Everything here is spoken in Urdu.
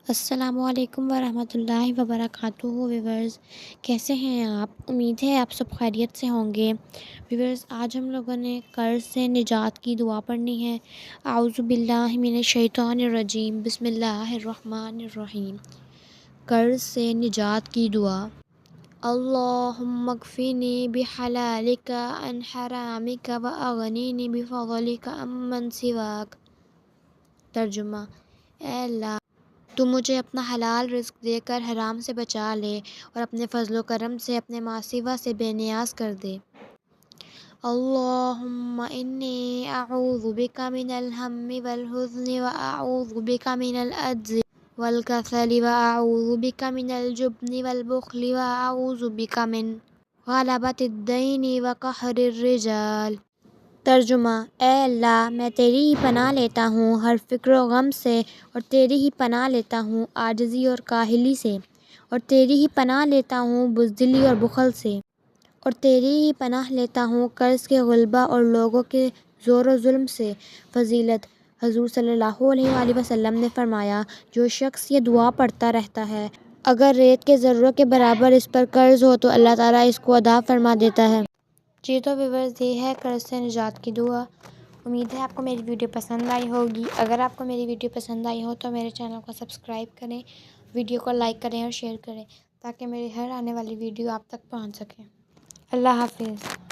السلام علیکم ورحمۃ اللہ وبرکاتہ ویورز، کیسے ہیں آپ؟ امید ہے آپ سب خیریت سے ہوں گے۔ ویورز، آج ہم لوگوں نے قرض سے نجات کی دعا پڑھنی ہے۔ اعوذ باللہ من الشیطان الرجیم، بسم اللہ الرحمن الرحیم۔ قرض سے نجات کی دعا۔ اللہم اکفنی بحلالک عن حرامک واغنینی بفضلک عمن سواک۔ ترجمہ: اے اللہ، تو مجھے اپنا حلال رزق دے کر حرام سے بچا لے اور اپنے فضل و کرم سے اپنے ما سوا سے بے نیاز کر دے۔ اللہم انی اعوذ بک من الہم والحزن واعوذ بک من العجز والکسل واعوذ بک من الجبن والبخل واعوذ بک من غلبۃ الدین وقہر الرجال۔ ترجمہ: اے اللہ، میں تیری ہی پناہ لیتا ہوں ہر فکر و غم سے، اور تیری ہی پناہ لیتا ہوں عاجزی اور کاہلی سے، اور تیری ہی پناہ لیتا ہوں بزدلی اور بخل سے، اور تیری ہی پناہ لیتا ہوں قرض کے غلبہ اور لوگوں کے زور و ظلم سے۔ فضیلت: حضور صلی اللہ علیہ وآلہ وسلم نے فرمایا، جو شخص یہ دعا پڑھتا رہتا ہے، اگر ریت کے ذروں کے برابر اس پر قرض ہو تو اللہ تعالیٰ اس کو ادا فرما دیتا ہے۔ جی تو ویورز، یہ ہے قرض سے نجات کی دعا۔ امید ہے آپ کو میری ویڈیو پسند آئی ہوگی۔ اگر آپ کو میری ویڈیو پسند آئی ہو تو میرے چینل کو سبسکرائب کریں، ویڈیو کو لائک کریں اور شیئر کریں، تاکہ میری ہر آنے والی ویڈیو آپ تک پہنچ سکے۔ اللہ حافظ۔